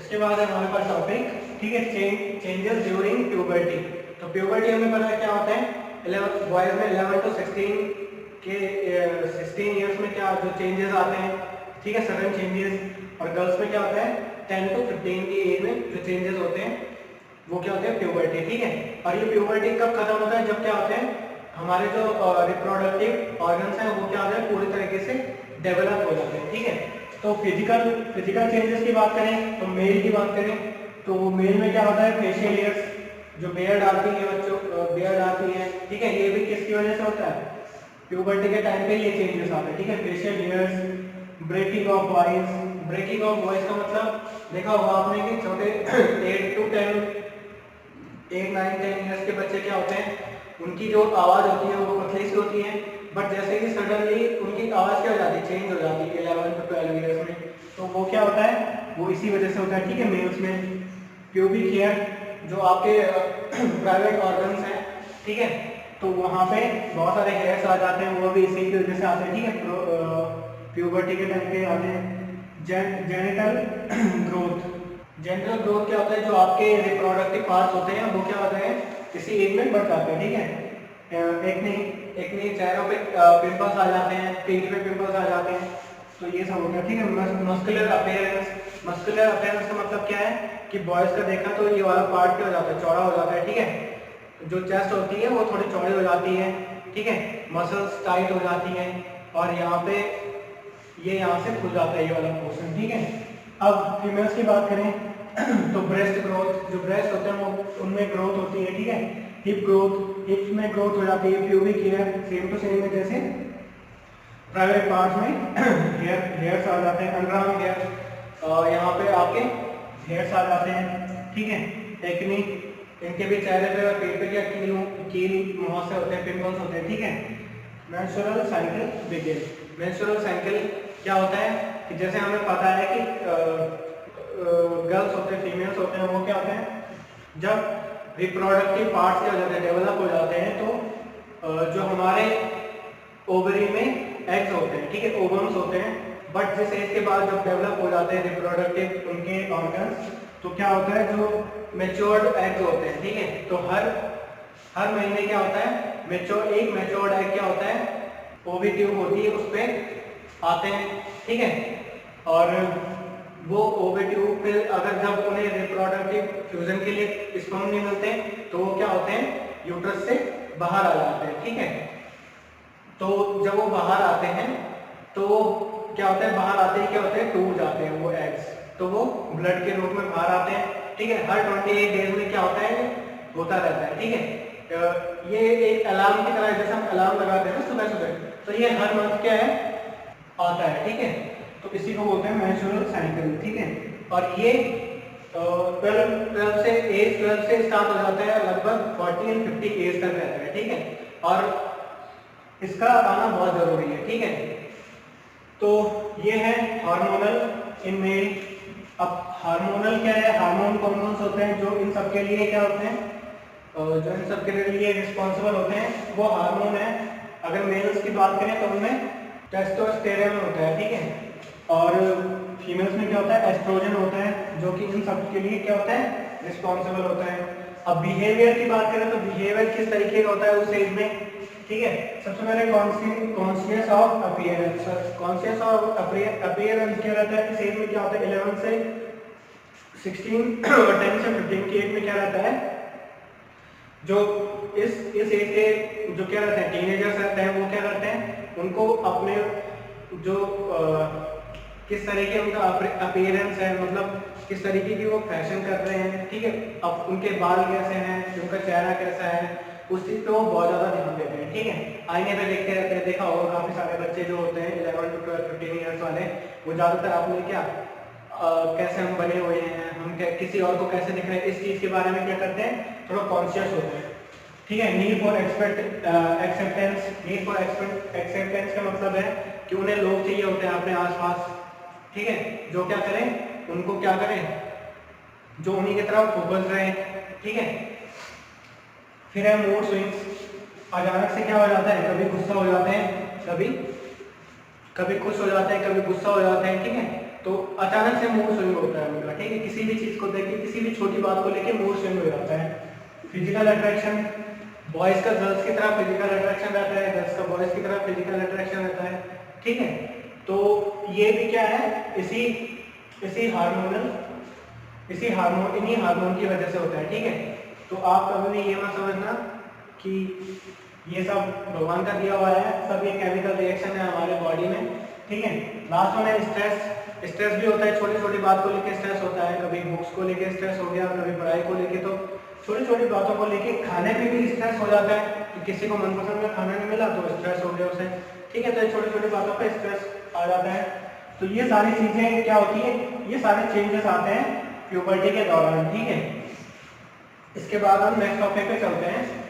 उसके बाद है हमारे पास टॉपिक, ठीक है, चेंजेस ड्यूरिंग प्यूबर्टी। तो प्यूबर्टी हमें पता है क्या होता है, 11 बॉयज में 11 to 16 के 16 ईयर्स में क्या जो चेंजेस आते हैं, ठीक है, सडन चेंजेस। और गर्ल्स में क्या होता है 10 to 15 की एज में जो चेंजेस होते हैं वो क्या होते हैं प्यूबर्टी, ठीक है। और ये प्यूबर्टी कब खत्म होता है, जब क्या होते हैं हमारे जो रिप्रोडक्टिव ऑर्गन्स हैं वो क्या होते हैं पूरी तरीके से डेवलप हो जाते हैं, ठीक है। तो फिजिकल चेंजेस की बात करें तो मेल की बात करें तो मेल में क्या होता है फेशियल हेयर्स, जो बियर्ड आती है बच्चों, बियर्ड आती है, ठीक है, ये भी किसकी वजह से होता है, प्यूबर्टी के टाइम पे ये चेंजेस आते हैं, ठीक है। Facial hairs, breaking of voice. Breaking of voice का मतलब देखा होगा आपने कि छोटे 8 to 10 8 9 10 ईयर्स के बच्चे क्या होते हैं, उनकी जो आवाज़ होती है वो पतली सी होती है, बट जैसे ही सडनली उनकी आवाज़ क्या हो जाती है चेंज हो जाती है 11 to 12 ईयर्स में। तो वो क्या होता है, वो इसी वजह से होता है, ठीक है। मेल्स में प्यूबिक हेयर जो आपके प्राइवेट ऑर्गन्स हैं, ठीक है, तो वहाँ पे बहुत सारे हेयर्स आ जाते हैं, वो भी इसी की वजह से आते हैं, ठीक है, प्यूबर्टी के टाइम पे आते हैं। Genital growth. जेनिटल ग्रोथ क्या होता है, जो आपके रिप्रोडक्टिव पार्ट्स होते हैं वो क्या होते हैं इसी एज में बढ़ जाते हैं, ठीक है। एक नहीं चेहरों पे पिंपल्स आ जाते हैं, पीठ पे पिंपल्स आ जाते हैं, तो ये सब हो गया, ठीक है। Muscular appearance. मस्कुलर अपीयरेंस का मतलब क्या है कि बॉयज का देखा तो ये वाला पार्ट क्या हो जाता है, चौड़ा हो जाता है, ठीक है। जो चेस्ट होती है वो थोड़ी चौड़ी हो जाती है, ठीक है, मसल्स टाइट हो जाती हैं, और यहाँ पे ये यहाँ से खुल जाता है ये वाला पोर्शन, ठीक है। अब फीमेल्स की बात करें तो ब्रेस्ट ग्रोथ, जो ब्रेस्ट होते हैं वो उनमें ग्रोथ होती है, ठीक है। हिप ग्रोथ, हिप्स में ग्रोथ हो जाती है। Pubic hair same to same है जैसे प्राइवेट पार्ट्स में हेयर्स आ जाते हैं। अंडरआर्म हेयर, यहाँ पे आपके हेयर्स आ जाते हैं, ठीक है। एक्ने, इनके भी चेहरे पे और पेट पे क्या कील मुहासे होते हैं, पिंपल्स होते हैं, ठीक है। Menstrual cycle begin. Menstrual cycle क्या होता है कि जैसे हमें पता है कि गर्ल्स होते हैं, फीमेल्स होते हैं, वो क्या होते हैं जब रिप्रोडक्टिव पार्ट्स क्या हो जाते हैं डेवलप हो जाते हैं, तो जो हमारे ओवरी में एग्स होते हैं, ठीक है, ओवम्स होते हैं, बट जिस एज के बाद जब डेवलप हो जाते हैं रिप्रोडक्टिव उनके ऑर्गन्स, तो क्या होता है जो मैच्योर्ड एग्स होते हैं, ठीक है, तो हर महीने क्या होता है एक मैच्योर्ड एग क्या होता है ओविट्यूब होती है उस पर आते हैं, ठीक है। और वो ओविट्यूब पे अगर जब उन्हें रिप्रोडक्टिव फ्यूजन के लिए स्पर्म नहीं मिलते तो वो क्या होते हैं यूट्रस से बाहर आ जाते हैं, ठीक है। तो जब वो बाहर आते हैं तो क्या होता है, बाहर आते ही क्या होते हैं टूट जाते हैं वो एग्स, तो वो ब्लड के रूप में बाहर आते हैं, ठीक है। हर 28 डेज में क्या होता है होता रहता है, ठीक है। ये एक अलार्म की तरह, जैसे हम अलार्म लगाते हैं सुबह सुबह, तो ये हर मंथ क्या है आता है, ठीक है। तो इसी को बोलते हैं मेंस्ट्रुअल साइकिल, ठीक है। और ये 12 से स्टार्ट हो जाता है, लगभग 40 and 50 एज तक रहता है, ठीक है। और इसका आना बहुत जरूरी है, ठीक है। तो ये है हार्मोनल इन मेल। अब हार्मोनल क्या है, हार्मोन कौन कौन से होते हैं जो इन सब के लिए क्या होते हैं, जो इन सब के लिए रिस्पॉन्सिबल होते हैं वो हार्मोन है। अगर मेल्स की बात करें तो उनमें टेस्टोस्टेरोन होता है, ठीक है, और फीमेल्स में क्या होता है एस्ट्रोजन होता है, जो कि इन सब के लिए क्या होता है रिस्पॉन्सिबल होता है। अब बिहेवियर की बात करें तो बिहेवियर किस तरीके का होता है उस एज में, ठीक है। सबसे पहले conscious of appearance. Conscious of appearance क्या रहता है इस एज में, क्या होता है 11 से 16 और 10 से 15 की एज में क्या रहता है, जो इस एज के जो क्या रहते हैं टीनेजर्स रहते हैं वो क्या करते हैं, उनको अपने जो किस तरीके उनका अपीयरेंस है, मतलब किस तरीके की वो फैशन कर रहे हैं, ठीक है, अब उनके बाल कैसे हैं, उनका चेहरा कैसा है, उस चीज़ पे वो बहुत ज़्यादा ध्यान देते हैं, ठीक है। आईने पे देखते रहते हैं, देखा होगा काफ़ी सारे बच्चे जो होते हैं 11 to 12 15 ईयर्स वाले, वो ज़्यादातर आपने क्या कैसे हम बने हुए हैं, हम किसी और को कैसे दिख रहे हैं, इस चीज़ के बारे में क्या करते हैं थोड़ा कॉन्शियस होते हैं, ठीक है। Need for acceptance. Need for acceptance का मतलब है कि उन्हें लोग चाहिए होते हैं अपने आसपास, ठीक है, जो क्या करें उनको क्या करें, जो उन्हीं की तरफ फोकस रहे, ठीक है। फिर है मूड स्विंग्स। अचानक से क्या हो जाता है, कभी गुस्सा हो जाते हैं, कभी खुश हो जाते हैं, कभी गुस्सा हो जाते हैं, ठीक है। तो अचानक से मूड स्विंग होता है उनका, ठीक है, किसी भी चीज़ को देख के, किसी भी छोटी बात को लेके मूड स्विंग हो जाता है। फिजिकल अट्रैक्शन, बॉयज़ का गर्ल्स की तरह फिजिकल अट्रैक्शन रहता है, गर्ल्स का बॉयज़ की तरह फिजिकल अट्रैक्शन रहता है, ठीक है। तो ये भी क्या है, इसी हार्मोन, इन्हीं हार्मोन की वजह से होता है, ठीक है। तो आप कभी भी ये मत समझना कि ये सब भगवान का दिया हुआ है, सब ये केमिकल रिएक्शन है हमारे बॉडी में, ठीक है। लास्ट में स्ट्रेस भी होता है, छोटी छोटी बात को लेके स्ट्रेस होता है, कभी बुक्स को लेके स्ट्रेस हो गया, कभी पढ़ाई को लेके, तो छोटी छोटी बातों को लेके खाने पे भी स्ट्रेस हो जाता है कि किसी को मनपसंद का खाना नहीं मिला तो स्ट्रेस हो गया उसे, ठीक है। तो ये छोटी छोटी बातों पे स्ट्रेस आ जाता है। तो ये सारी चीज़ें क्या होती है, ये सारे चेंजेस आते हैं प्यूबर्टी के दौरान, ठीक है। इसके बाद हम नेक्स्ट टॉपिक पे चलते हैं।